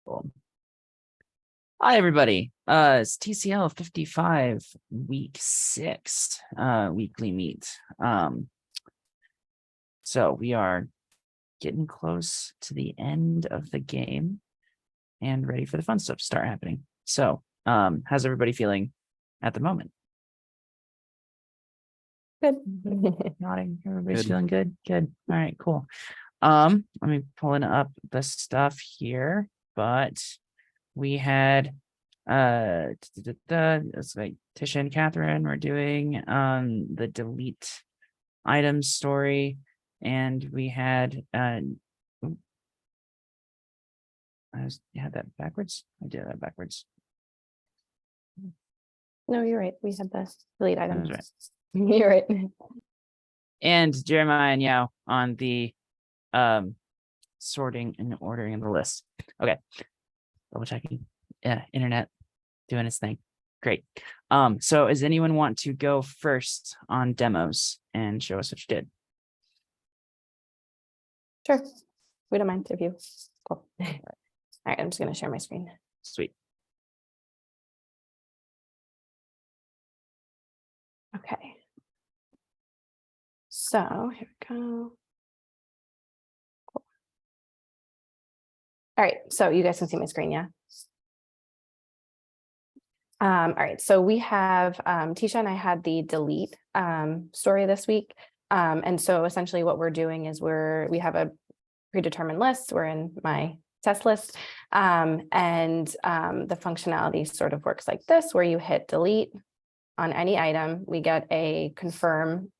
Cool. Hi, everybody. It's TCL-55 week 6 weekly meet. So we are getting close to the end of the game and ready for the fun stuff to start happening. So how's everybody feeling at the moment? Good. Nodding. Everybody's Good. feeling good. Good. All right, cool. Let me pulling up the stuff here, but we had it's like Tisha and Catherine were doing the delete items story, and we had you had that backwards. I did that backwards. No, you're right. We had the delete items. Right. You're right. And Jeremiah and Yao on the sorting and ordering of the list. Okay, double checking. Yeah, internet doing its thing. Great. So does anyone want to go first on demos and show us what you did? Sure. We don't mind if you. Cool. All right, I'm just going to share my screen. Sweet. Okay. So here we go. Cool. All right, so you guys can see my screen, yeah? All right, so we have Tisha and I had the delete story this week. And so essentially what we're doing is we have a predetermined list. We're in my test list. The functionality sort of works like this, where you hit delete on any item. We get a confirm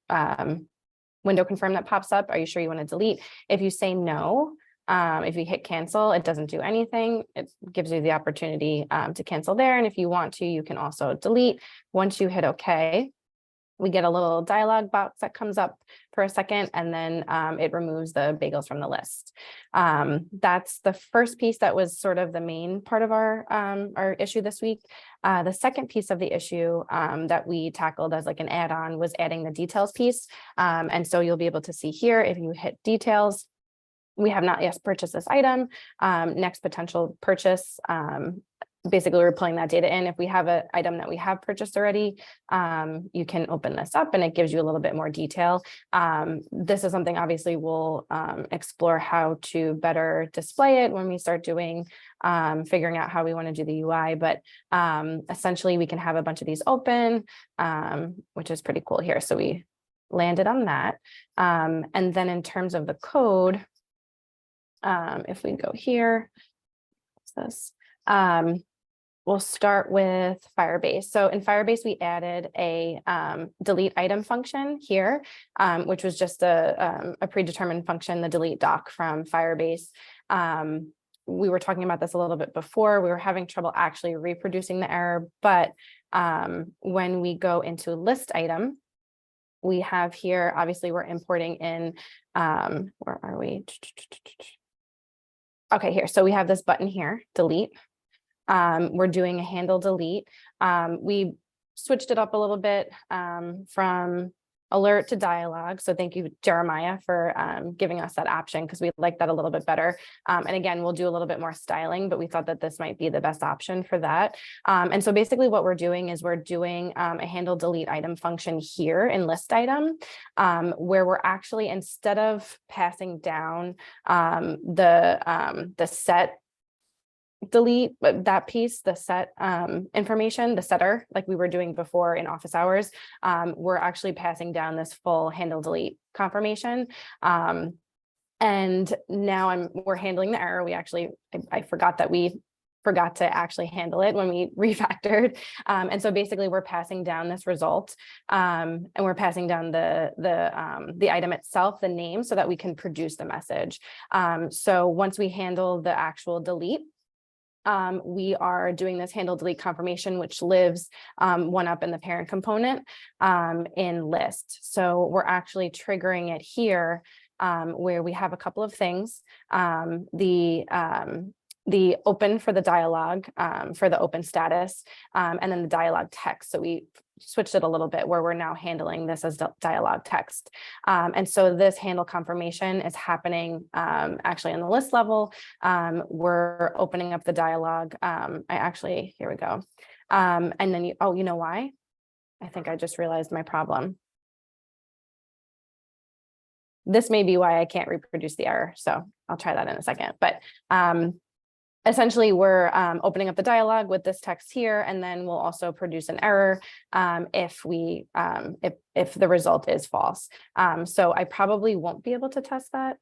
window confirm that pops up. Are you sure you want to delete? If you say no, if you hit cancel, it doesn't do anything. It gives you the opportunity to cancel there. And if you want to, you can also delete. Once you hit OK, we get a little dialog box that comes up for a second, and then it removes the bagels from the list. That's the first piece that was sort of the main part of our issue this week. The second piece of the issue that we tackled as like an add-on was adding the details piece. And so you'll be able to see here, if you hit details, we have not yet purchased this item. Next potential purchase, basically we're pulling that data in. If we have an item that we have purchased already, you can open this up and it gives you a little bit more detail. This is something obviously we'll explore how to better display it when we start doing figuring out how we want to do the UI. But essentially we can have a bunch of these open, which is pretty cool here. So we landed on that. And then in terms of the code, if we go here, what's this? We'll start with Firebase. So in Firebase, we added a delete item function here, which was just a predetermined function, the delete doc from Firebase. We were talking about this a little bit before. We were having trouble actually reproducing the error, but when we go into list item, we have here, obviously we're importing in, where are we? Okay, here. So we have this button here, delete. We're doing a handle delete. We switched it up a little bit from alert to dialogue. So thank you, Jeremiah, for giving us that option, because we like that a little bit better. And again, we'll do a little bit more styling, but we thought that this might be the best option for that. And so basically what we're doing is we're doing a handle delete item function here in list item, where we're actually, instead of passing down the set delete, but that piece, the set information, the setter, like we were doing before in office hours, we're actually passing down this full handle delete confirmation. And now we're handling the error. We actually, I forgot that we forgot to actually handle it when we refactored. And so basically we're passing down this result, and we're passing down the item itself, the name, so that we can produce the message. So once we handle the actual delete, we are doing this handle delete confirmation, which lives one up in the parent component in list. So we're actually triggering it here, where we have a couple of things. The open for the dialogue, for the open status, and then the dialogue text. So we switched it a little bit where we're now handling this as dialogue text. And so this handle confirmation is happening actually in the list level. We're opening up the dialogue. Here we go. And then you know why? I think I just realized my problem. This may be why I can't reproduce the error. So I'll try that in a second. But essentially, we're opening up the dialogue with this text here, and then we'll also produce an error if the result is false. So I probably won't be able to test that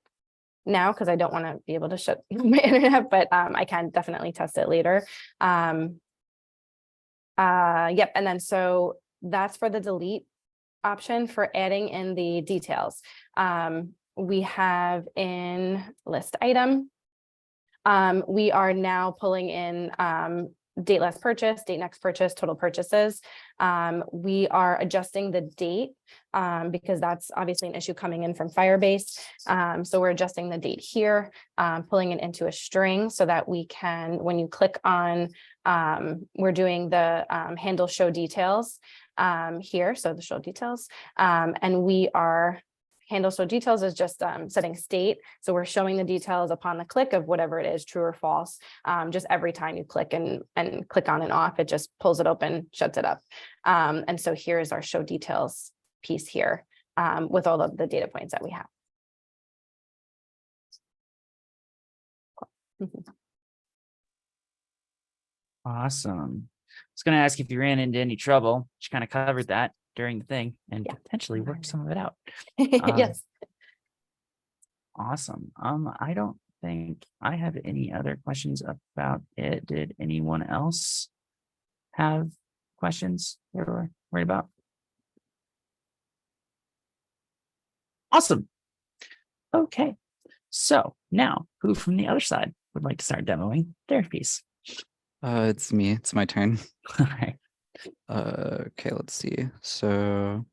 now because I don't want to be able to shut my internet, but I can definitely test it later. Yep, and then so that's for the delete option. For adding in the details. We have in list item. We are now pulling in date last purchase, date next purchase, total purchases. We are adjusting the date because that's obviously an issue coming in from Firebase. So we're adjusting the date here, pulling it into a string so that we can, when you click on, we're doing the handle show details here. So the show details, and we are handle show details is just setting state. So we're showing the details upon the click of whatever it is, true or false. Just every time you click and click on and off, it just pulls it open, shuts it up. And so here is our show details piece here with all of the data points that we have. Awesome. I was going to ask if you ran into any trouble. She kind of covered that during the thing and potentially worked some of it out. Yes. Awesome. I don't think I have any other questions about it. Did anyone else have questions they were worried about? Awesome. Okay. So now who from the other side would like to start demoing their piece? It's me. It's my turn. All right. Okay, let's see. So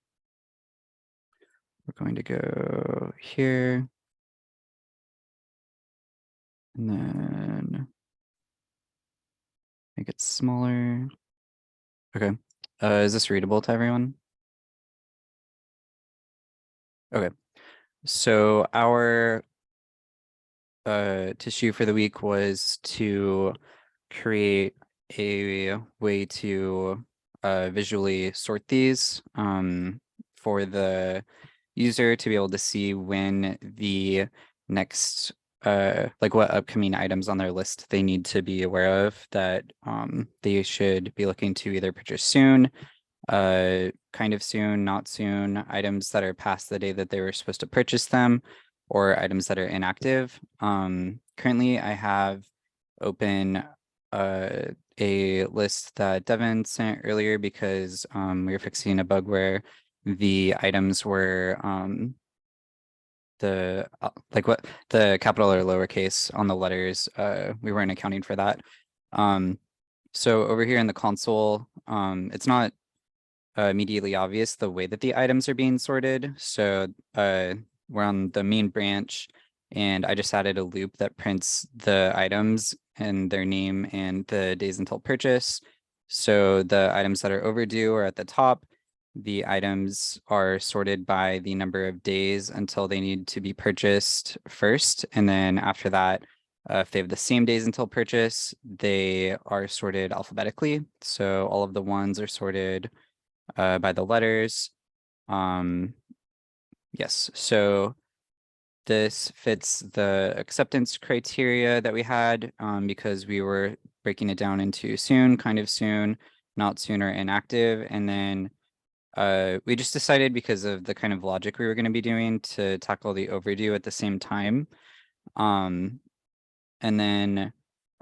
we're going to go here. And then make it smaller. Okay. Is this readable to everyone? Okay. So our tissue for the week was to create a way to visually sort these for the user to be able to see when the next like what upcoming items on their list they need to be aware of that they should be looking to either purchase soon, kind of soon, not soon, items that are past the day that they were supposed to purchase them, or items that are inactive. Currently I have open a list that Devin sent earlier because we were fixing a bug where the items were the like what the capital or lowercase on the letters, we weren't accounting for that. So over here in the console, it's not immediately obvious the way that the items are being sorted. So we're on the main branch, and I just added a loop that prints the items and their name and the days until purchase. So the items that are overdue are at the top. The items are sorted by the number of days until they need to be purchased first. And then after that, if they have the same days until purchase, they are sorted alphabetically. So all of the ones are sorted by the letters. Yes, so this fits the acceptance criteria that we had because we were breaking it down into soon, kind of soon, not soon, or inactive. And then we just decided, because of the kind of logic we were going to be doing, to tackle the overdue at the same time. And then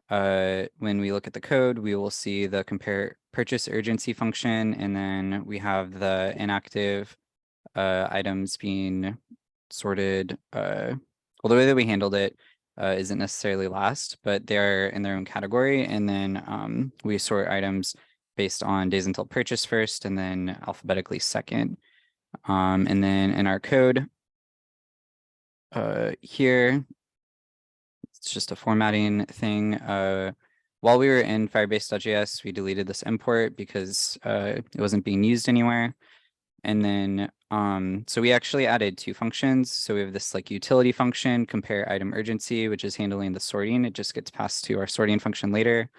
when we look at the code, we will see the compare purchase urgency function, and then we have the inactive items being sorted. Well, the way that we handled it isn't necessarily last, but they're in their own category. And then we sort items based on days until purchase first, and then alphabetically second. And then in our code here, it's just a formatting thing. while we were in Firebase.js, we deleted this import because it wasn't being used anywhere. And then, so we actually added two functions. So we have this like utility function, compare item urgency, which is handling the sorting. It just gets passed to our sorting function later.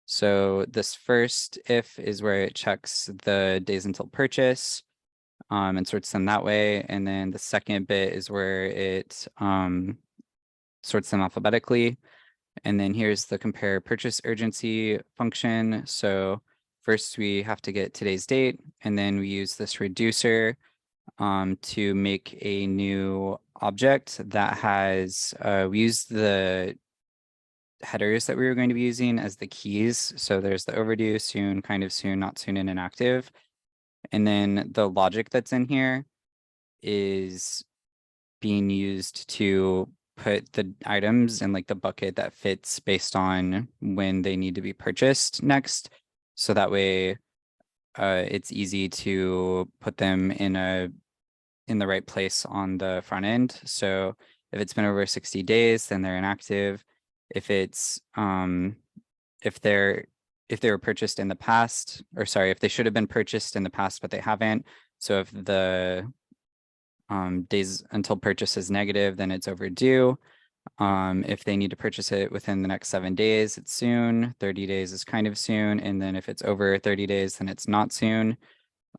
So this first if is where it checks the days until purchase, and sorts them that way. And then the second bit is where it sorts them alphabetically. And then here's the compare purchase urgency function. So first we have to get today's date, and then we use this reducer to make a new object that has, we use the headers that we were going to be using as the keys. So there's the overdue, soon, kind of soon, not soon, and inactive. And then the logic that's in here is being used to put the items in like the bucket that fits based on when they need to be purchased next. So that way it's easy to put them in the right place on the front end. So if it's been over 60 days, then they're inactive. If it's if they were purchased in the past, or sorry, if they should have been purchased in the past, but they haven't. So if the days until purchase is negative, then it's overdue. If they need to purchase it within the next 7 days, it's soon. 30 days is kind of soon. And then if it's over 30 days, then it's not soon.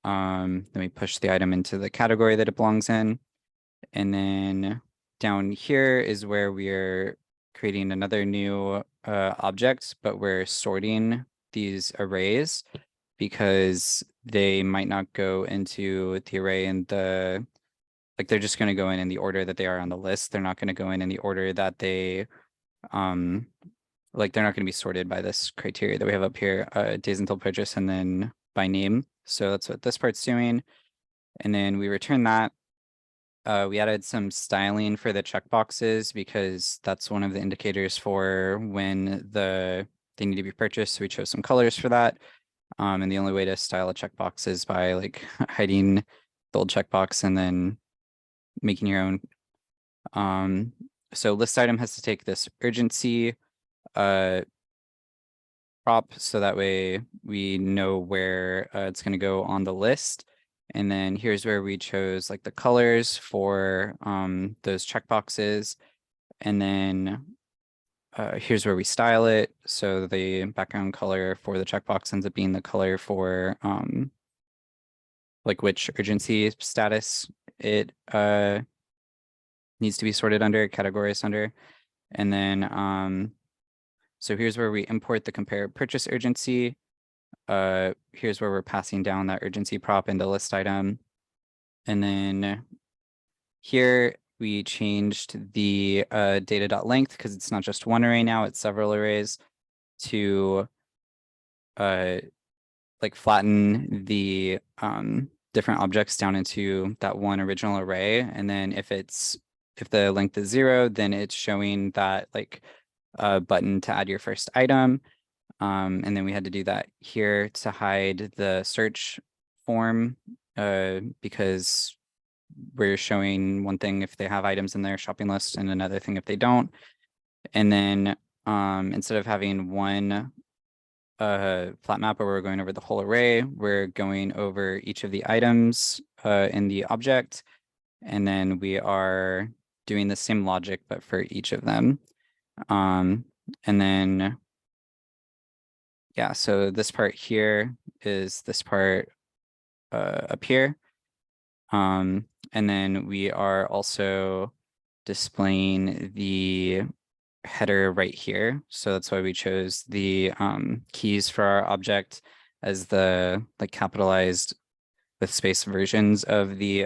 Then we push the item into the category that it belongs in. And then down here is where we're creating another new object, but we're sorting these arrays because they might not go into the array in the, like they're just going to go in the order that they are on the list. They're not going to go in the order that they, like they're not going to be sorted by this criteria that we have up here, days until purchase and then by name. So that's what this part's doing. And then we return that. We added some styling for the checkboxes because that's one of the indicators for when they need to be purchased. So we chose some colors for that. And the only way to style a checkbox is by like hiding the old checkbox and then making your own. So list item has to take this urgency prop, so that way we know where it's going to go on the list. And then here's where we chose like the colors for those checkboxes. And then here's where we style it. So the background color for the checkbox ends up being the color for like which urgency status it needs to be sorted under, categorized under. And then so here's where we import the compare purchase urgency. Here's where we're passing down that urgency prop into list item. And then here we changed the data.length because it's not just one array now, it's several arrays, to like flatten the different objects down into that one original array. And then if the length is 0, then it's showing that like button to add your first item. And then we had to do that here to hide the search form because we're showing one thing if they have items in their shopping list and another thing if they don't. And then instead of having one flat map where we're going over the whole array, we're going over each of the items in the object. And then we are doing the same logic, but for each of them. And then, yeah, so this part here is this part up here. And then we are also displaying the header right here. So that's why we chose the keys for our object as the like capitalized with space versions of the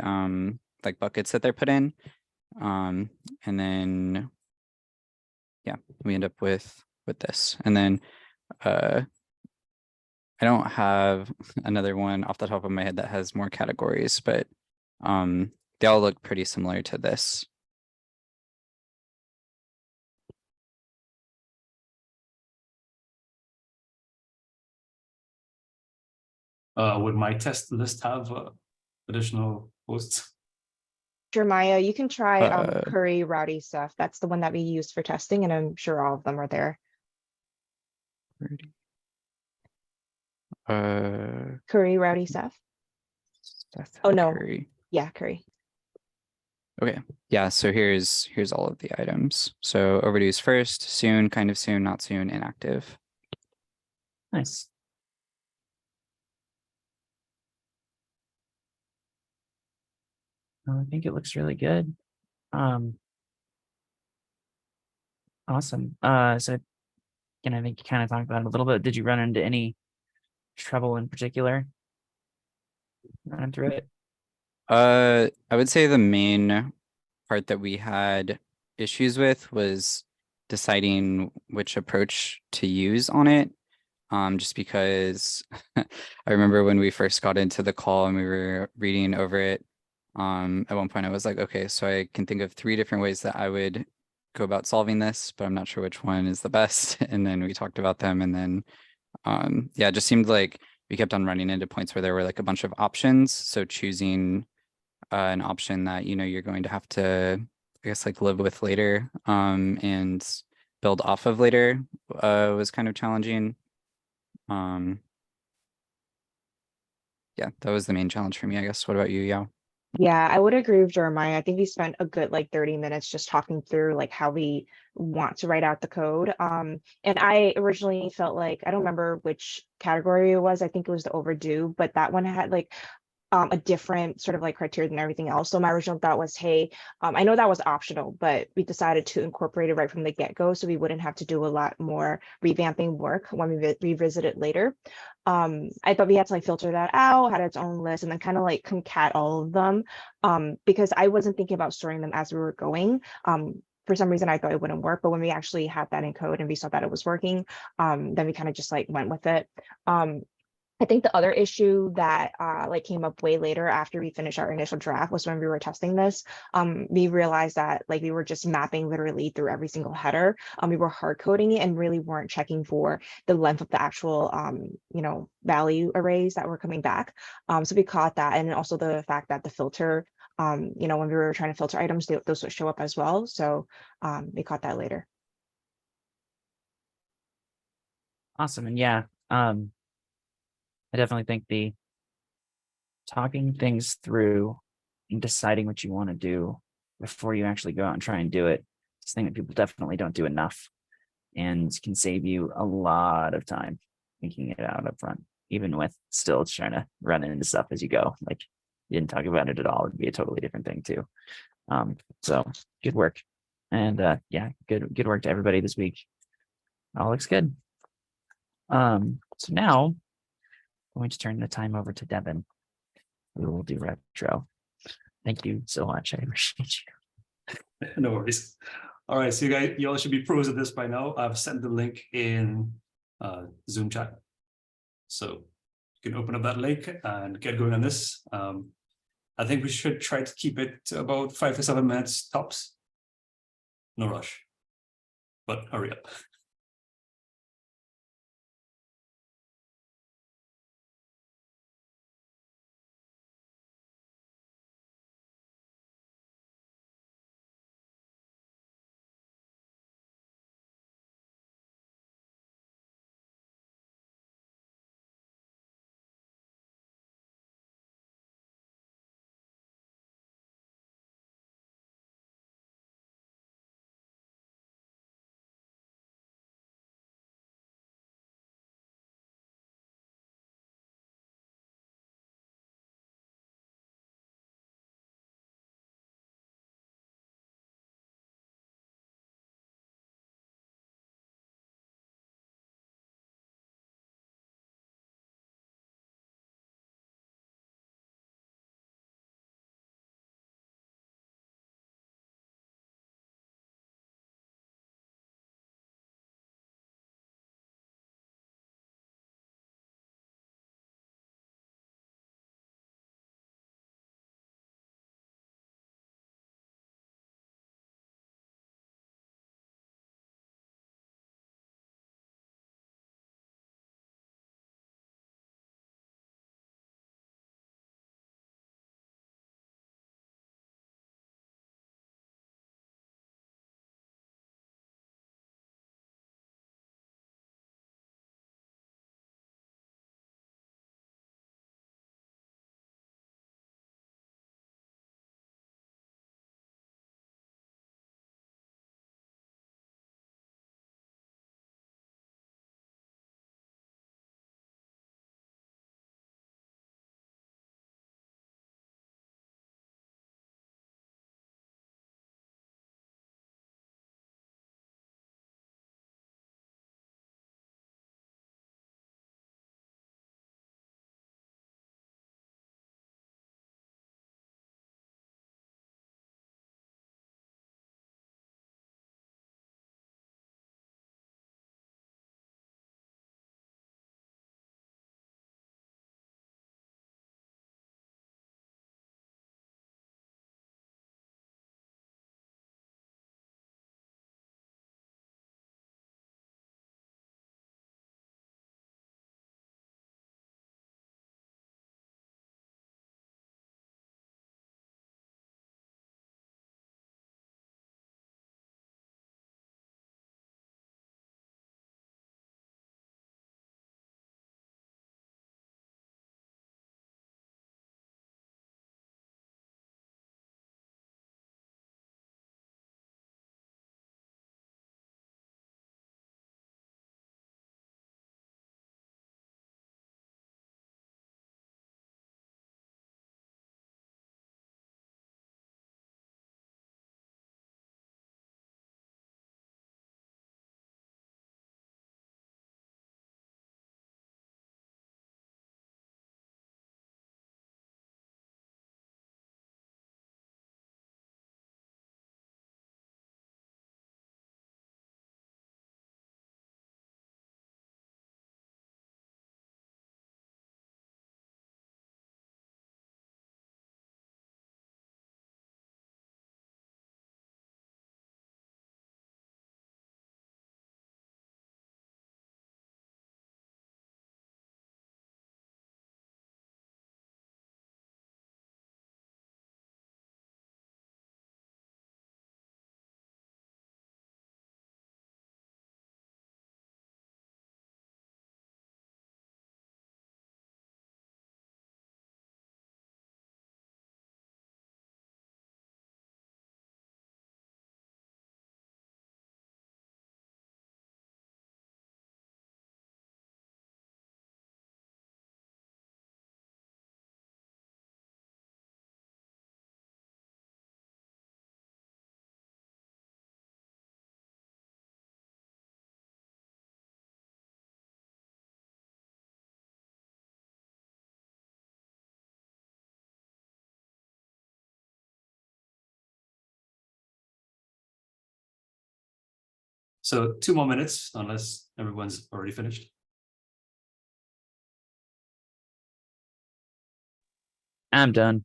like buckets that they're put in. And then yeah, we end up with this. And then I don't have another one off the top of my head that has more categories, but they all look pretty similar to this. Would my test list have additional posts? Jeremiah, you can try Uh, Curry Rowdy stuff. That's the one that we use for testing, and I'm sure all of them are there. Uh, Curry, Rowdy, Seth. Seth Oh, and no. Curry. Yeah, Curry. Okay, yeah, so here's all of the items. So overdues first, soon, kind of soon, not soon, inactive. Nice. I think it looks really good. Awesome. So again, I think you kind of talked about it a little bit. Did you run into any trouble in particular running through it? I would say the main part that we had issues with was deciding which approach to use on it. Just because I remember when we first got into the call and we were reading over it, at one point I was like, okay, so I can think of 3 different ways that I would go about solving this, but I'm not sure which one is the best. And then we talked about them, and then yeah, it just seemed like we kept on running into points where there were like a bunch of options. So choosing an option that, you know, you're going to have to, I guess, like live with later, and build off of later, was kind of challenging. Yeah, that was the main challenge for me, I guess. What about you, Yao? Yeah, I would agree with Jeremiah. I think we spent a good like 30 minutes just talking through like how we want to write out the code. And I originally felt like I don't remember which category it was. I think it was the overdue, but that one had like a different sort of like criteria than everything else. So my original thought was, hey, I know that was optional, but we decided to incorporate it right from the get-go so we wouldn't have to do a lot more revamping work when we revisit it later. I thought we had to like filter that out, had its own list, and then kind of like concat all of them, because I wasn't thinking about storing them as we were going. For some reason, I thought it wouldn't work, but when we actually had that in code and we saw that it was working, then we kind of just like went with it. I think the other issue that like came up way later after we finished our initial draft was when we were testing this. We realized that like we were just mapping literally through every single header. We were hard coding it and really weren't checking for the length of the actual value arrays that were coming back. So we caught that, and then also the fact that the filter, when we were trying to filter items, those would show up as well. So we caught that later. Awesome. And yeah, I definitely think the talking things through and deciding what you want to do before you actually go out and try and do it. It's a thing that people definitely don't do enough and can save you a lot of time thinking it out up front, even with still trying to run into stuff as you go. Like you didn't talk about it at all. It'd be a totally different thing too. So good work. And yeah, good work to everybody this week. All looks good. So now I'm going to turn the time over to Devin. We will do retro. Thank you so much. I appreciate you. No worries. All right, so you all should be pros at this by now. I've sent the link in Zoom chat, so you can open up that link and get going on this. I think we should try to keep it to about 5 to 7 minutes tops. No rush, but hurry up. So 2 more minutes, unless everyone's already finished. I'm done.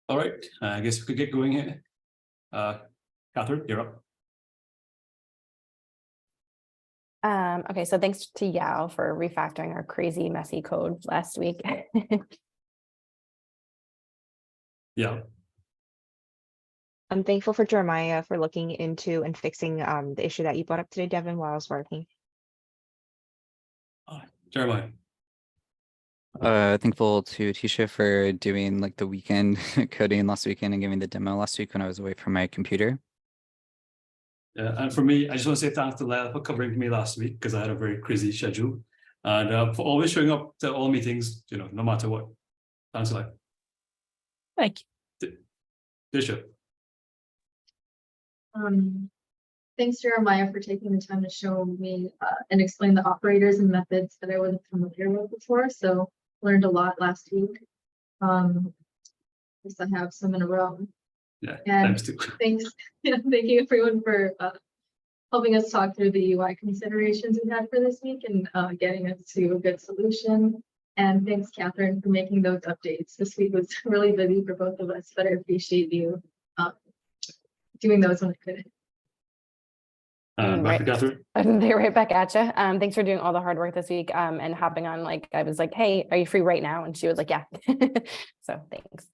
All right, I guess we could get going here. Catherine, you're up. Okay, so thanks to Yao for refactoring our crazy messy code last week. Yeah. I'm thankful for Jeremiah for looking into and fixing the issue that you brought up today, Devin, while I was working. Jeremiah. Thankful to Tisha for doing like the weekend coding last weekend and giving the demo last week when I was away from my computer. Yeah, and for me, I just want to say thanks to Lyle for covering for me last week because I had a very crazy schedule, and for always showing up to all meetings, no matter what. Thanks, Lyle. Thank you. Tisha. Thanks, Jeremiah, for taking the time to show me and explain the operators and methods that I wasn't familiar with before. So learned a lot last week. Guess I have some in a row. Yeah, And thanks too. thank you everyone for helping us talk through the UI considerations we had for this week and getting us to a good solution. And thanks, Catherine, for making those updates. This week was really busy for both of us, but I appreciate you doing those when I couldn't. Back to Catherine. They're right back at you. Thanks for doing all the hard work this week and hopping on. Like I was like, hey, are you free right now? And she was like, yeah. So thanks.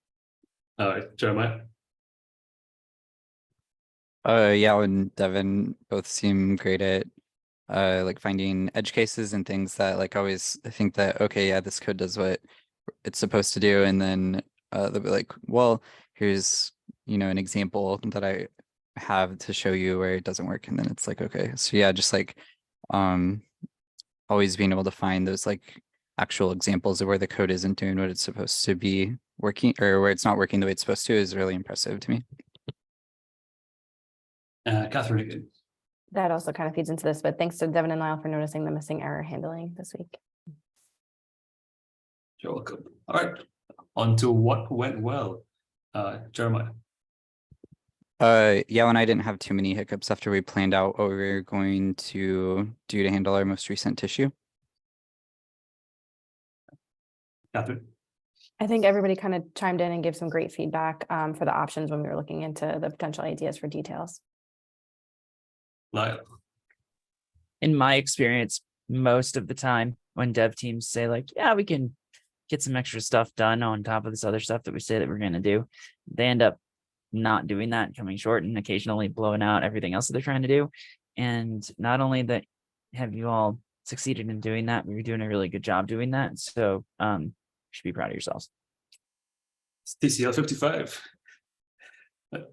All right, Jeremiah. Yeah, and Devin both seem great at like finding edge cases and things that like always think that, okay, yeah, this code does what it's supposed to do, and then they'll be like, well, here's an example that I have to show you where it doesn't work, and then it's like, okay, so yeah, just like always being able to find those like actual examples of where the code isn't doing what it's supposed to be working, or where it's not working the way it's supposed to, is really impressive to me. Catherine again. That also kind of feeds into this, but thanks to Devin and Lyle for noticing the missing error handling this week. You're welcome. All right, on to what went well. Jeremiah. Yeah, when I didn't have too many hiccups after we planned out what we were going to do to handle our most recent tissue. Catherine. I think everybody kind of chimed in and gave some great feedback for the options when we were looking into the potential ideas for details. Lyle. In my experience, most of the time when dev teams say like, yeah, we can get some extra stuff done on top of this other stuff that we say that we're going to do, they end up not doing that, coming short, and occasionally blowing out everything else that they're trying to do. And not only that have you all succeeded in doing that, you're doing a really good job doing that. So you should be proud of yourselves. It's TCL-55.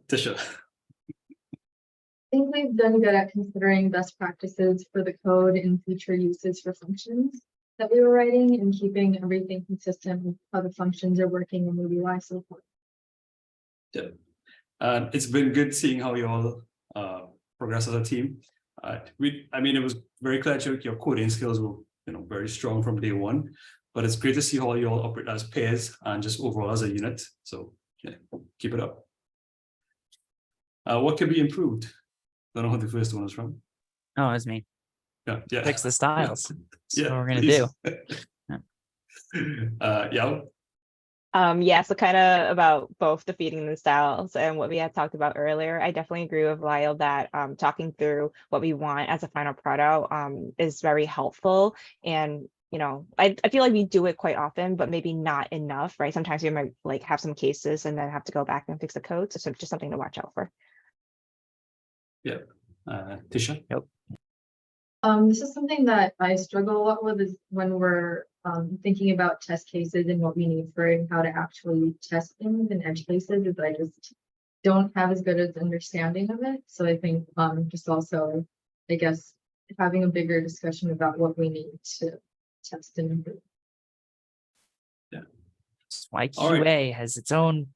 Tisha. I think we've done good at considering best practices for the code and future uses for functions that we were writing and keeping everything consistent with how the functions are working in the UI so far. Yeah. It's been good seeing how you all progress as a team. I mean, it was very clear that your coding skills were, very strong from day one, but it's great to see how you all operate as pairs and just overall as a unit. So yeah, keep it up. What could be improved? Don't know who the first one was from. Oh, it was me. Yeah. Fix the styles. That's what we're gonna please. do. Yeah. Yeah, so kind of about both the feeding the styles and what we had talked about earlier. I definitely agree with Lyle that talking through what we want as a final product is very helpful. And I feel like we do it quite often, but maybe not enough, right? Sometimes we might like have some cases and then have to go back and fix the code. So just something to watch out for. Yeah. Tisha? Yep. This is something that I struggle a lot with is when we're thinking about test cases and what we need for how to actually test things in edge cases is I just don't have as good as understanding of it. So I think just also, I guess, having a bigger discussion about what we need to test and improve. Yeah. That's why All right. QA has its own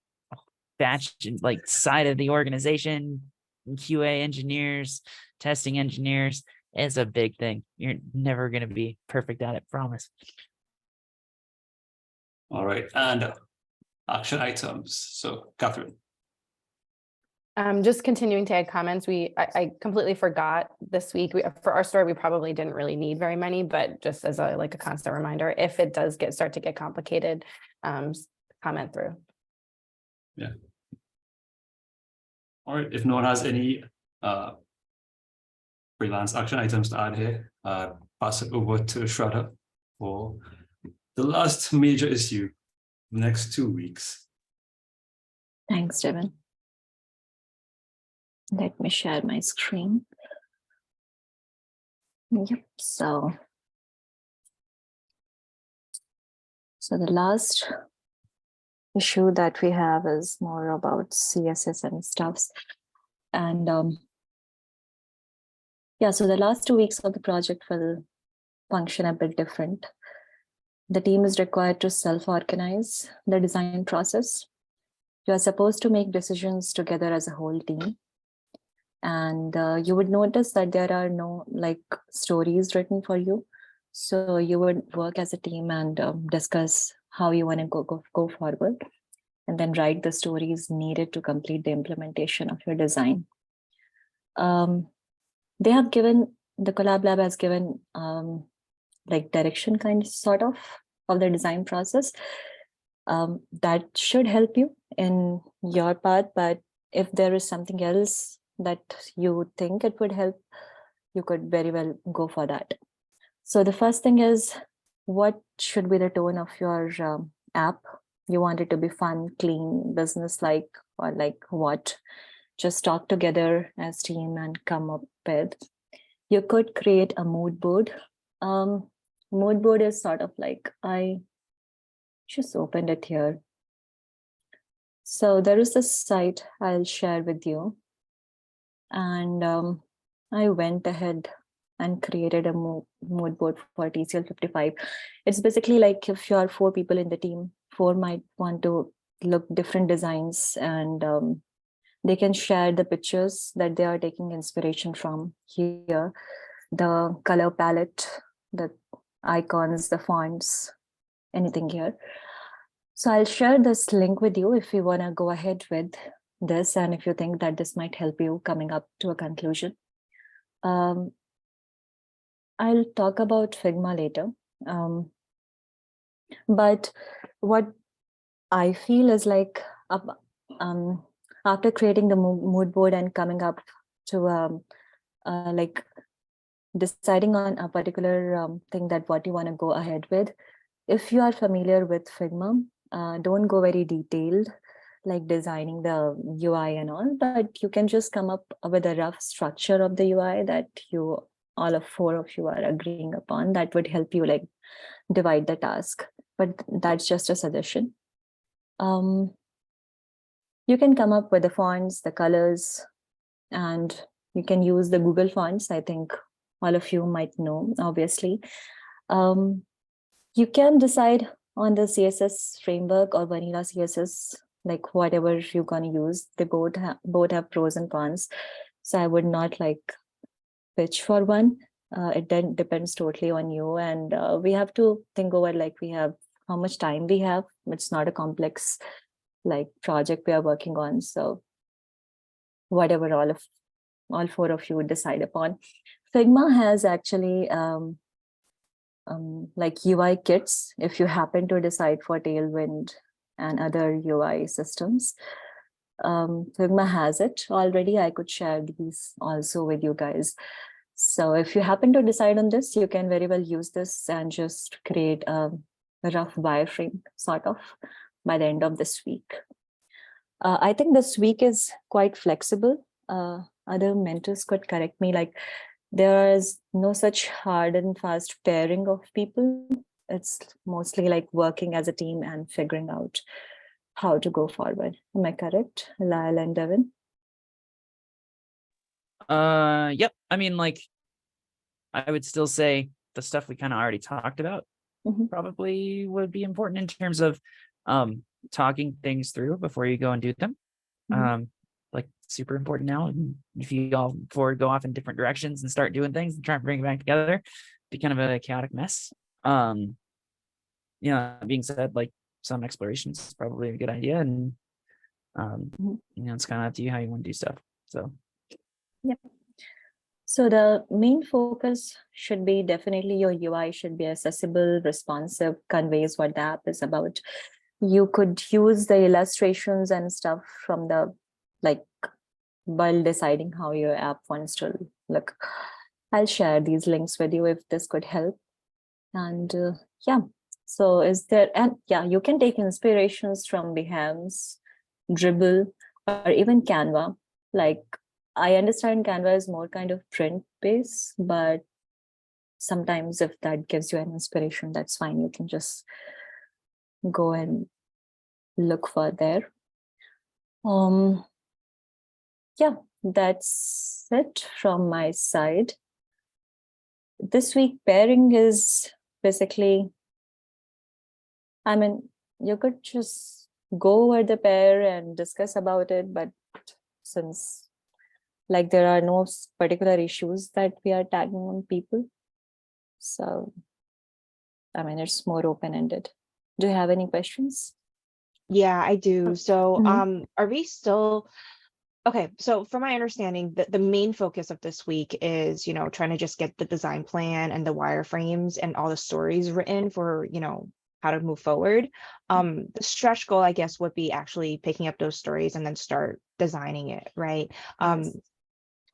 batch like side of the organization. QA engineers, testing engineers. It's a big thing. You're never going to be perfect at it, promise. All right. And action items. So, Catherine. Just continuing to add comments. I completely forgot this week. For our story, we probably didn't really need very many, but just as a constant reminder, if it does start to get complicated, comment through. Yeah. All right. If no one has any freelance action items to add here, pass it over to Shraddha for the last major issue, the next 2 weeks. Thanks, Devin. Let me share my screen. Yep, so the last issue that we have is more about CSS and stuffs. And yeah, so the last 2 weeks of the project will function a bit different. The team is required to self-organize the design process. You are supposed to make decisions together as a whole team. And you would notice that there are no stories written for you. So you would work as a team and discuss how you want to go forward, and then write the stories needed to complete the implementation of your design. They have given, the Collab Lab has given direction sort of the design process. That should help you in your path, but if there is something else that you think it would help, you could very well go for that. So the first thing is, what should be the tone of your app? You want it to be fun, clean, business-like, or what? Just talk together as team and come up with. You could create a mood board. Mood board is sort of I just opened it here. So there is this site I'll share with you. And I went ahead and created a mood board for TCL-55. It's basically if you are 4 people in the team, 4 might want to look different designs, and they can share the pictures that they are taking inspiration from here, the color palette, the icons, the fonts, anything here. So I'll share this link with you if you want to go ahead with this, and if you think that this might help you coming up to a conclusion. I'll talk about Figma later. But what I feel is after creating the mood board and coming up to deciding on a particular thing that what you want to go ahead with, if you are familiar with Figma, don't go very detailed, designing the UI and all, but you can just come up with a rough structure of the UI that all of 4 of you are agreeing upon. That would help you divide the task, but that's just a suggestion. You can come up with the fonts, the colors, and you can use the Google fonts. I think all of you might know, obviously. You can decide on the CSS framework or vanilla CSS, like whatever you're gonna use. They both have pros and cons. So I would not like pitch for one. It then depends totally on you, and we have to think over like we have how much time we have. It's not a complex like project we are working on. So whatever all four of you would decide upon. Figma has actually like UI kits if you happen to decide for Tailwind and other UI systems. Figma has it already. I could share these also with you guys. So if you happen to decide on this, you can very well use this and just create a rough wireframe sort of by the end of this week. I think this week is quite flexible. Other mentors could correct me, like there is no such hard and fast pairing of people. It's mostly like working as a team and figuring out how to go forward. Am I correct, Lyle and Devin? Yep. I mean, like, I would still say the stuff we kind of already talked about Mhm. probably would be important in terms of talking things through before you go and do them. Mhm. Like super important now. And if you all four go off in different directions and start doing things and try and bring it back together, be kind of a chaotic mess. That being said, like some exploration is probably a good idea, and Mhm. it's kind of up to you how you want to do stuff. So So the main focus should be definitely your UI should be accessible, responsive, conveys what the app is about. You could use the illustrations and stuff from the like while deciding how your app wants to look. I'll share these links with you if this could help. And yeah, so is there, and yeah, you can take inspirations from Behance, Dribble, or even Canva. Like I understand Canva is more kind of print based, but sometimes if that gives you an inspiration, that's fine. You can just go and look for there. Yeah, that's it from my side. This week pairing is basically, I mean, you could just go over the pair and discuss about it, but since like there are no particular issues that we are tagging on people, so I mean it's more open-ended. Do you have any questions? Yeah, I do. So, Mhm. are we still okay? So, from my understanding, the main focus of this week is, trying to just get the design plan and the wireframes and all the stories written for, how to move forward. The stretch goal, I guess, would be actually picking up those stories and then start designing it, right? Yes.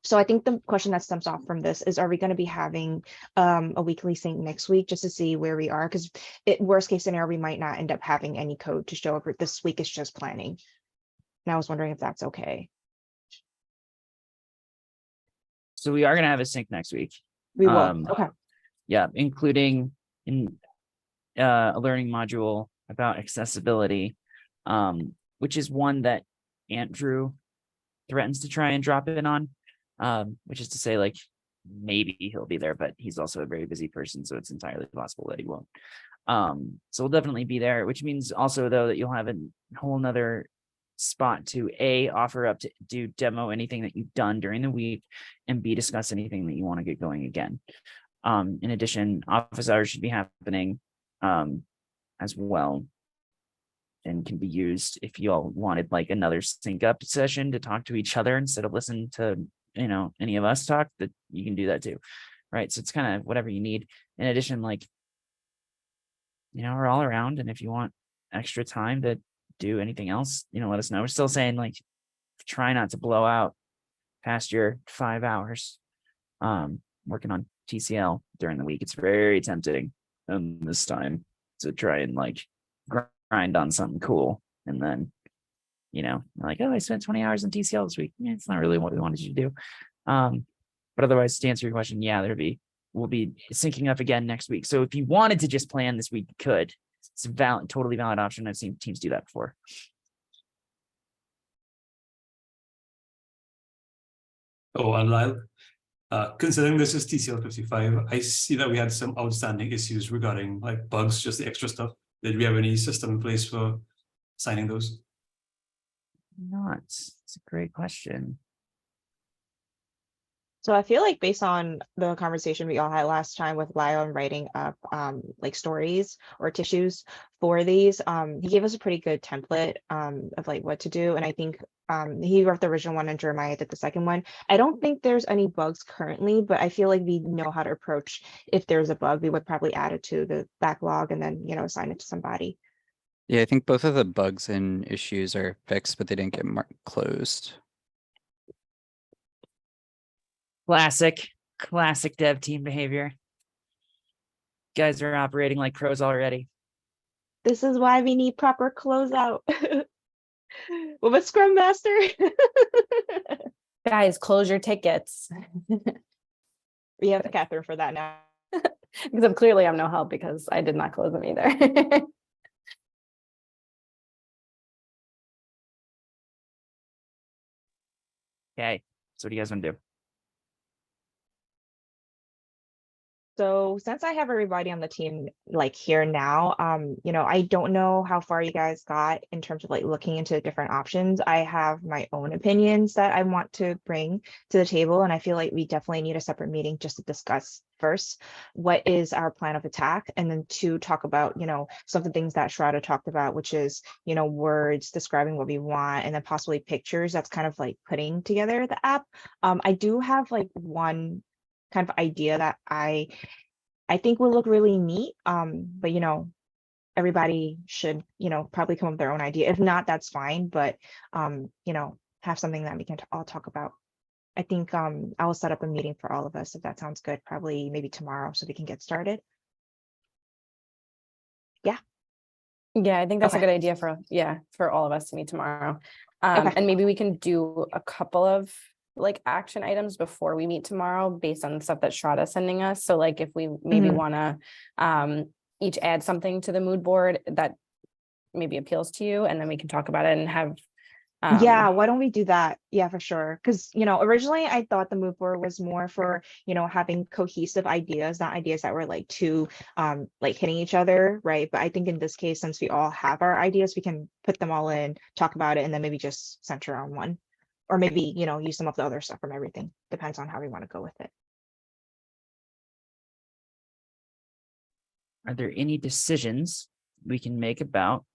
So I think the question that stems off from this is, are we going to be having a weekly sync next week just to see where we are? Because worst case scenario, we might not end up having any code to show up. This week is just planning. And I was wondering if that's okay. So we are gonna have a sync next week. We will. Okay. Yeah, including in a learning module about accessibility, which is one that Andrew threatens to try and drop in on, which is to say, like, maybe he'll be there, but he's also a very busy person, so it's entirely possible that he won't. So we'll definitely be there, which means also though that you'll have a whole nother spot to A, offer up to do demo anything that you've done during the week, and B, discuss anything that you want to get going again. In addition, office hours should be happening as well, and can be used if you all wanted like another sync up session to talk to each other instead of listen to any of us talk, that you can do that too, right? So it's kind of whatever you need. In addition, like, we're all around, and if you want extra time to do anything else, let us know. We're still saying like try not to blow out past your 5 hours working on TCL during the week. It's very tempting this time to try and like grind on something cool, and then like, oh, I spent 20 hours on TCL this week. Yeah, it's not really what we wanted you to do. But otherwise, to answer your question, yeah, we'll be syncing up again next week. So if you wanted to just plan this week, you could. It's a totally valid option. I've seen teams do that before. Oh, and Lyle, Considering this is TCL-55, I see that we had some outstanding issues regarding like bugs, just the extra stuff. Did we have any system in place for signing those? Not. It's a great question. So I feel like based on the conversation we all had last time with Lyle and writing up like stories or tissues for these, he gave us a pretty good template of like what to do. And I think he wrote the original one and Jeremiah did the second one. I don't think there's any bugs currently, but I feel like we know how to approach if there's a bug, we would probably add it to the backlog and then, you know, assign it to somebody. Yeah, I think both of the bugs and issues are fixed, but they didn't get closed. Classic dev team behavior. Guys are operating like pros already. This is why we need proper closeout. With a scrum master. Guys, close your tickets. We have Catherine for that now. Because I'm no help because I did not close them either. Okay, so what do you guys want to do? So since I have everybody on the team like here now, you know, I don't know how far you guys got in terms of like looking into different options. I have my own opinions that I want to bring to the table, and I feel like we definitely need a separate meeting just to discuss first what is our plan of attack, and then to talk about, you know, some of the things that Shraddha talked about, which is, you know, words describing what we want, and then possibly pictures. That's kind of like putting together the app. I do have like one kind of idea that I think will look really neat. But you know, everybody should, you know, probably come up with their own idea. If not, that's fine. But you know, have something that we can all talk about. I think I will set up a meeting for all of us if that sounds good. Probably maybe tomorrow so we can get started. Yeah. Yeah, I think that's Okay. a good idea for all of us to meet tomorrow. Okay. And maybe we can do a couple of like action items before we meet tomorrow based on the stuff that Shraddha is sending us. So like if we maybe Mhm. want to each add something to the mood board that maybe appeals to you, and then we can talk about it and have Yeah, why don't we do that? Yeah, for sure. Because, you know, originally I thought the mood board was more for, you know, having cohesive ideas, not ideas that were like too like hitting each other, right? But I think in this case, since we all have our ideas, we can put them all in, talk about it, and then maybe just center on one. Or maybe, you know, use some of the other stuff from everything. Depends on how we want to go with it. Are there any decisions we can make about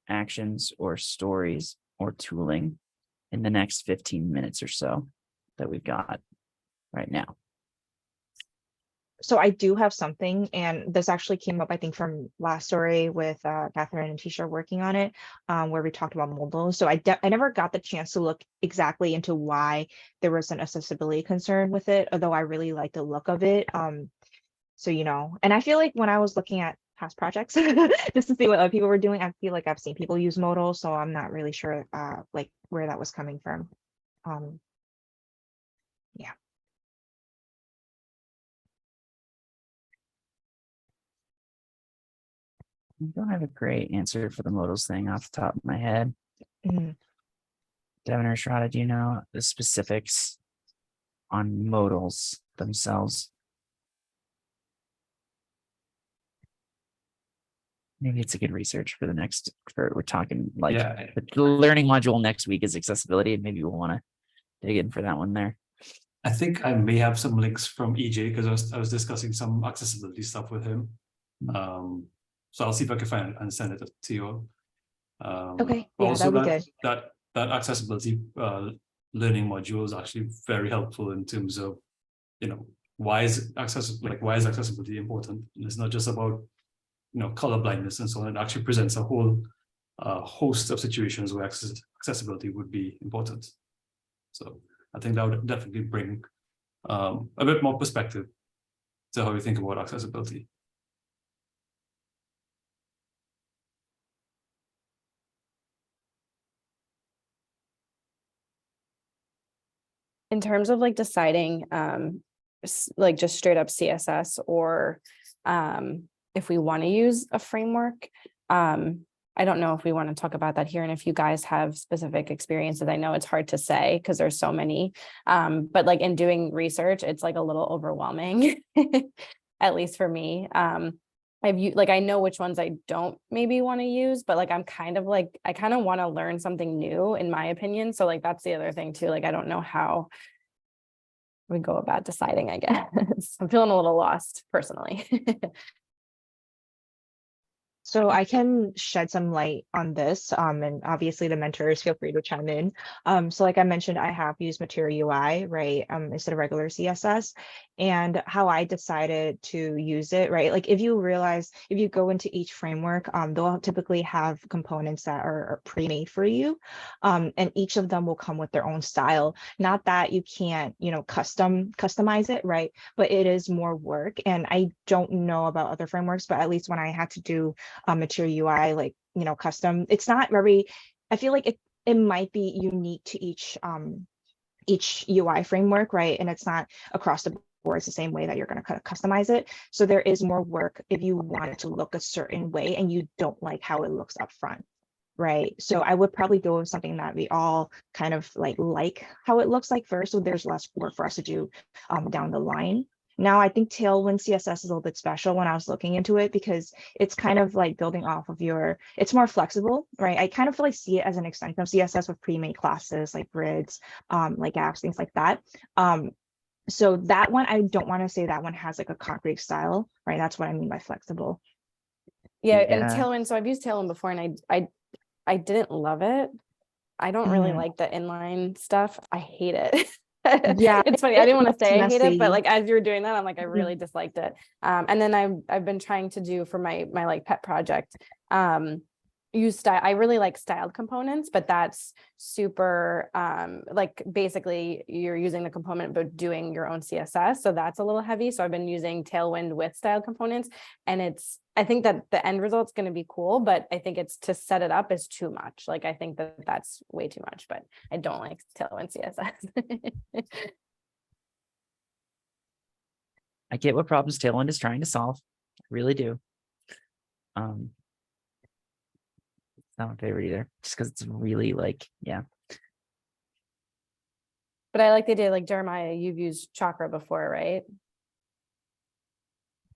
actions or stories or tooling in the next 15 minutes or so that we've got right now? So I do have something, and this actually came up, I think, from last story with Catherine and Tisha working on it, where we talked about moldals. So I never got the chance to look exactly into why there was an accessibility concern with it, although I really like the look of it. So, you know, and I feel like when I was looking at past projects just to see what other people were doing, I feel like I've seen people use modals, so I'm not really sure like where that was coming from. Yeah. I don't have a great answer for the modals thing off the top of my head. Mhm. Devin or Shraddha, do you know the specifics on modals themselves? Maybe it's a good research for the next, we're talking like Yeah. the learning module next week is accessibility, and maybe we'll want to dig in for that one there. I think I may have some links from EJ because I was discussing some accessibility stuff with him. So I'll see if I can find it and send it to you. Okay, yeah, Also that'd be good. that accessibility learning module is actually very helpful in terms of, you know, why is accessibility important? And it's not just about, you know, color blindness and so on. It actually presents a whole host of situations where accessibility would be important. So I think that would definitely bring a bit more perspective to how we think about accessibility. in terms of like deciding like just straight up CSS or if we want to use a framework. I don't know if we want to talk about that here, and if you guys have specific experiences. I know it's hard to say because there's so many, but like in doing research, it's like a little overwhelming, at least for me. I know which ones I don't maybe want to use, but like I'm kind of like, I kind of want to learn something new, in my opinion. So like that's the other thing too. Like I don't know how we go about deciding, I guess. I'm feeling a little lost personally. So I can shed some light on this, and obviously the mentors feel free to chime in. So like I mentioned, I have used Material UI, right, instead of regular CSS, and how I decided to use it, right? Like if you go into each framework, they'll typically have components that are pre-made for you, and each of them will come with their own style. Not that you can't, customize it, right? But it is more work, and I don't know about other frameworks, but at least when I had to do Material UI, like, custom, it's not very, I feel like it might be unique to each UI framework, right? And it's not across the board, it's the same way that you're going to customize it. So there is more work if you want it to look a certain way and you don't like how it looks up front, right? So I would probably go with something that we all kind of like how it looks like first, so there's less work for us to do down the line. Now, I think Tailwind CSS is a little bit special when I was looking into it, because it's kind of like building off of it's more flexible, right? I kind of feel like see it as an extension of CSS with pre-made classes like grids, like apps, things like that. So that one, I don't want to say that one has like a concrete style, right? That's what I mean by flexible. Yeah, and Yeah. Tailwind, so I've used Tailwind before and I didn't love it. I don't really like the inline stuff. I hate it. Yeah, It's funny. I didn't want to say I hate it, but messy. like as you were doing that, I'm like, I Mhm. really disliked it. And then I've been trying to do for my like pet project, use style. I really like styled components, but that's super like basically you're using the component but doing your own CSS. So that's a little heavy. So I've been using Tailwind with styled components, and I think that the end result's going to be cool, but I think it's to set it up is too much. Like I think that that's way too much, but I don't like Tailwind CSS. I get what problems Tailwind is trying to solve. I really do. It's not my favorite either, just because it's really like, yeah. But I like the idea, like Jeremiah, you've used Chakra before, right?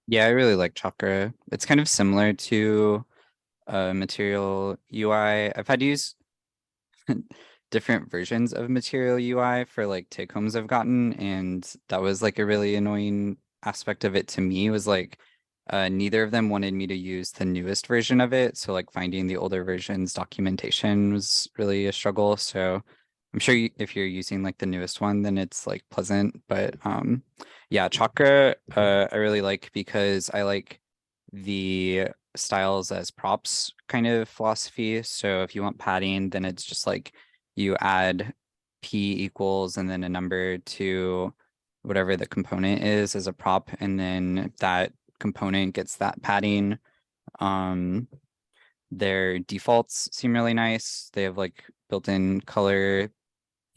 Yeah, I really like Chakra. It's kind of similar to Material UI. I've had to use different versions of Material UI for like take homes I've gotten, and that was like a really annoying aspect of it to me, was like neither of them wanted me to use the newest version of it. So like finding the older version's documentation was really a struggle. So I'm sure if you're using like the newest one, then it's like pleasant. But yeah, Chakra I really like because I like the styles as props kind of philosophy. So if you want padding, then it's just like you add p equals and then a number to whatever the component is as a prop, and then that component gets that padding. Their defaults seem really nice. They have like built-in color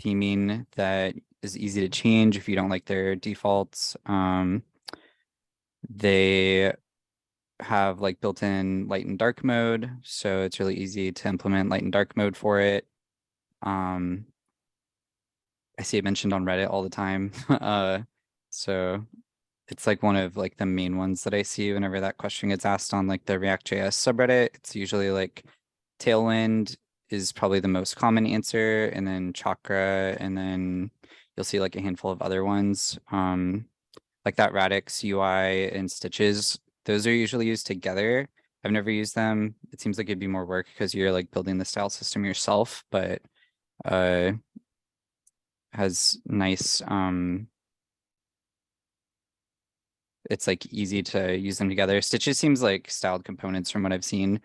theming that is easy to change if you don't like their defaults. They have like built-in light and dark mode, so it's really easy to implement light and dark mode for it. I see it mentioned on Reddit all the time. So it's like one of like the main ones that I see whenever that question gets asked on like the React.js subreddit. It's usually like Tailwind is probably the most common answer, and then Chakra, and then you'll see like a handful of other ones. Like that Radix UI and Stitches, those are usually used together. I've never used them. It seems like it'd be more work because you're like building the style system yourself, but has nice it's like easy to use them together. Stitches seems like styled components from what I've seen.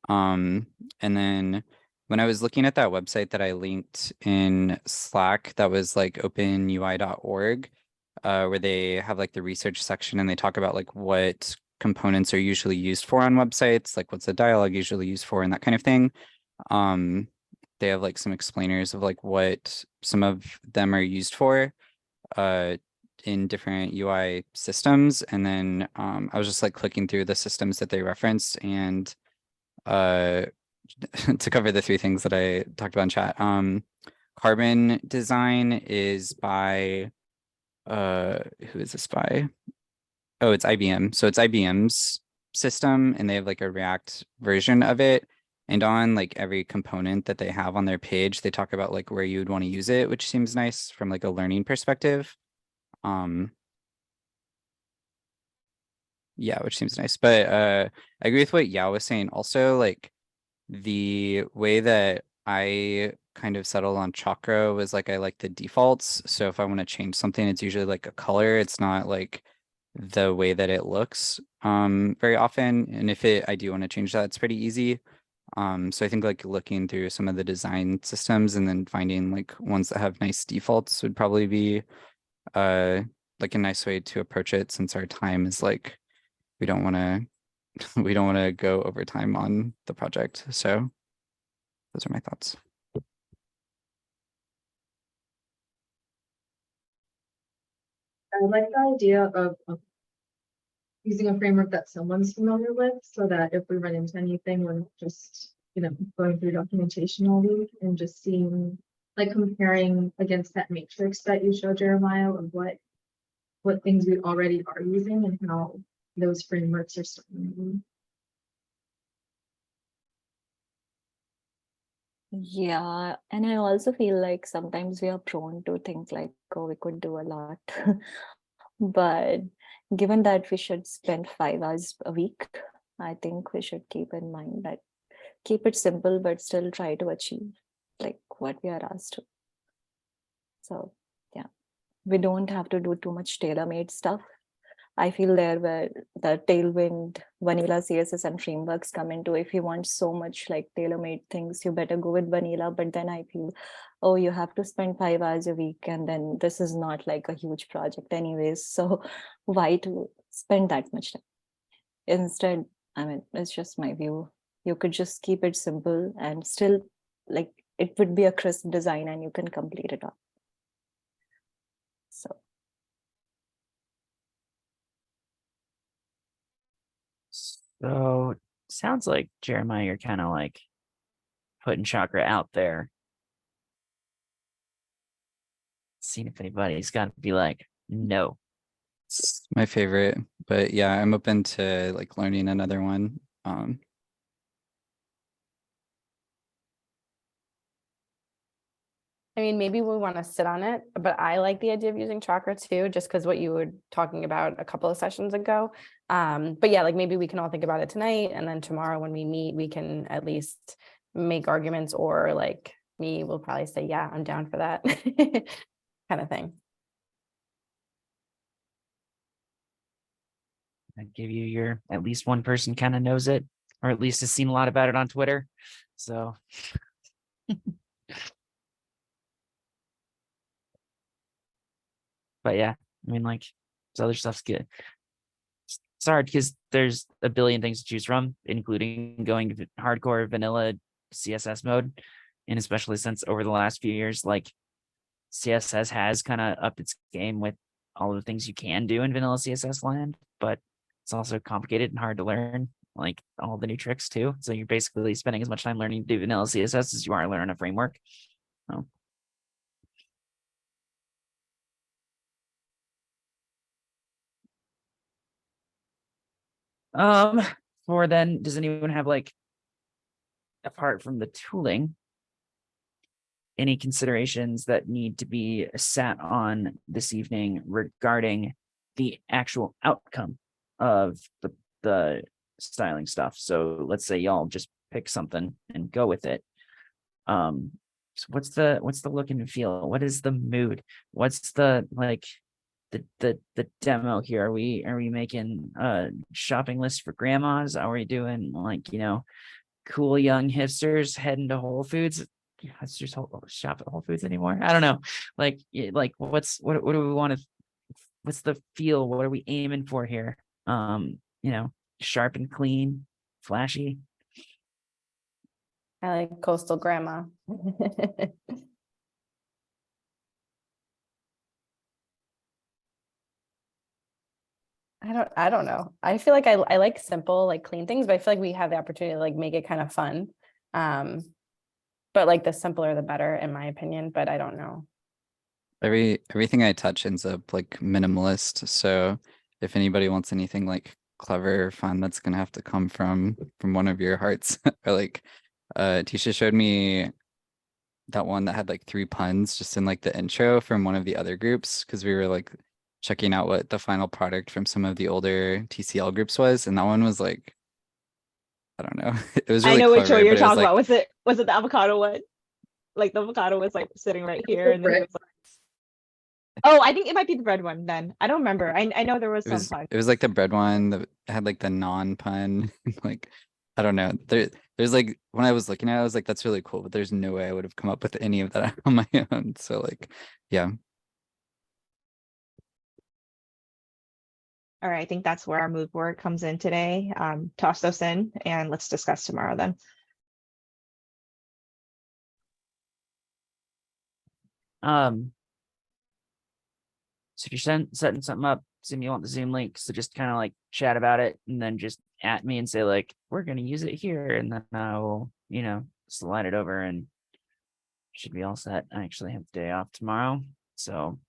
And then when I was looking at that website that I linked in Slack, that was like openui.org, where they have like the research section and they talk about like what components are usually used for on websites, like what's the dialogue usually used for and that kind of thing. They have like some explainers of like what some of them are used for in different UI systems. And then I was just like clicking through the systems that they referenced, and to cover the three things that I talked about in chat. Carbon design is by who is this by? Oh, it's IBM. So it's IBM's system, and they have like a React version of it. And on like every component that they have on their page, they talk about like where you would want to use it, which seems nice from like a learning perspective. Yeah, which seems nice. But I agree with what Yao was saying. Also, like the way that I kind of settled on Chakra was like I like the defaults. So if I want to change something, it's usually like a color. It's not like the way that it looks very often. And if I do want to change that, it's pretty easy. So I think like looking through some of the design systems and then finding like ones that have nice defaults would probably be like a nice way to approach it, since our time is like we don't want to go over time on the project. So those are my thoughts. I like the idea of using a framework that someone's familiar with, so that if we run into anything, we're not just, going through documentation all week and just seeing, like comparing against that matrix that you showed, Jeremiah, of what things we already are using and how those frameworks are starting. Yeah, and I also feel like sometimes we are prone to think like, oh, we could do a lot. But given that we should spend 5 hours a week, I think we should keep in mind that keep it simple, but still try to achieve like what we are asked to. So yeah, we don't have to do too much tailor-made stuff. I feel there where the Tailwind, vanilla CSS and frameworks come into. If you want so much like tailor-made things, you better go with vanilla. But then I feel, oh, you have to spend 5 hours a week, and then this is not like a huge project anyways. So why to spend that much time? Instead, I mean, it's just my view. You could just keep it simple and still like it would be a crisp design and you can complete it all. So So sounds like Jeremiah, you're kind of like putting Chakra out there. Seeing if anybody's got to be like, no. It's my favorite, but yeah, I'm open to like learning another one. I mean, maybe we want to sit on it, but I like the idea of using Chakra too, just because what you were talking about a couple of sessions ago. But yeah, like maybe we can all think about it tonight, and then tomorrow when we meet, we can at least make arguments, or like me will probably say, yeah, I'm down for that kind of thing. I'd give you your, at least one person kind of knows it, or at least has seen a lot about it on Twitter. So but yeah, I mean, like, this other stuff's good. It's hard because there's a billion things to choose from, including going to hardcore vanilla CSS mode. And especially since over the last few years, like CSS has kind of upped its game with all the things you can do in vanilla CSS land, but it's also complicated and hard to learn, like all the new tricks too. So you're basically spending as much time learning to do vanilla CSS as you are learning a framework. So. For then, does anyone have like, apart from the tooling, any considerations that need to be sat on this evening regarding the actual outcome of the styling stuff? So let's say y'all just pick something and go with it. So what's the look and feel? What is the mood? What's the like the demo here? Are we making a shopping list for grandmas? Are we doing like, cool young hipsters heading to Whole Foods? Let's just shop at Whole Foods anymore. I don't know. Like what do we want to, what's the feel? What are we aiming for here? Sharp and clean, flashy. I like coastal grandma. I don't know. I feel like I like simple, like clean things, but I feel like we have the opportunity to like make it kind of fun. But like the simpler the better, in my opinion, but I don't know. Everything I touch ends up like minimalist. So if anybody wants anything like clever or fun, that's gonna have to come from one of your hearts. Or like Tisha showed me that one that had like 3 puns just in like the intro from one of the other groups, because we were like checking out what the final product from some of the older TCL groups was, and that one was like, I don't know. It was really I know which clever, one you're but it was talking like, about. Was it the avocado one? Like the avocado was like sitting right here, and then it was like, oh, I think it might be the bread one then. I don't remember. I know there was some fun. it was like the bread one that had like the non-pun. Like, I don't know. There's like, when I was looking at it, I was like, that's really cool, but there's no way I would have come up with any of that on my own. So like, yeah. All right, I think that's where our mood board comes in today. Toss those in and let's discuss tomorrow then. So if you're setting something up, assume you want the Zoom link, so just kind of like chat about it and then just at me and say like, we're gonna use it here, and then I will, slide it over and should be all set. I actually have the day off tomorrow, so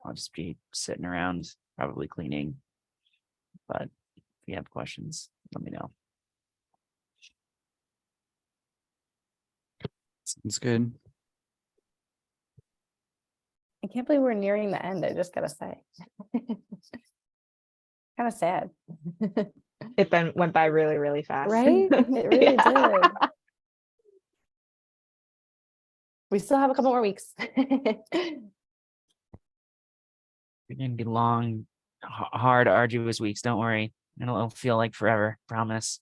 I'll just be sitting around, probably cleaning. But if you have questions, let me know. Sounds good. I can't believe we're nearing the end. I just gotta say. Kind of sad. It then went by really, really fast. Right? It really Yeah. did. We still have a couple more weeks. They're gonna be long, hard, arduous weeks. Don't worry. It'll feel like forever. Promise.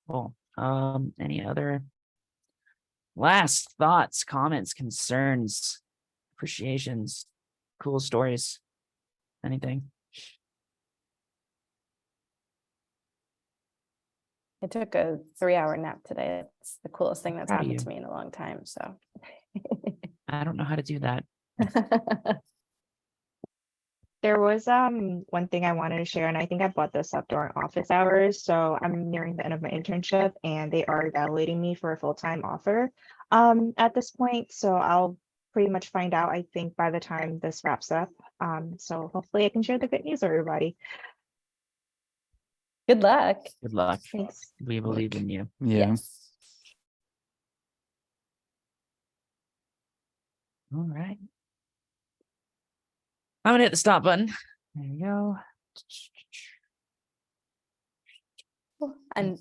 Cool. Any other last thoughts, comments, concerns, appreciations, cool stories, anything? I took a 3-hour nap today. It's the coolest thing that's Proud of happened you. to me in a long time. So I don't know how to do that. There was one thing I wanted to share, and I think I brought this up during office hours. So I'm nearing the end of my internship, and they are evaluating me for a full-time offer at this point. So I'll pretty much find out, I think, by the time this wraps up. So hopefully I can share the good news with everybody. Good luck. Good luck. Thanks. We believe in you. Yeah. Yes. All right. I'm gonna hit the stop button. There you go. And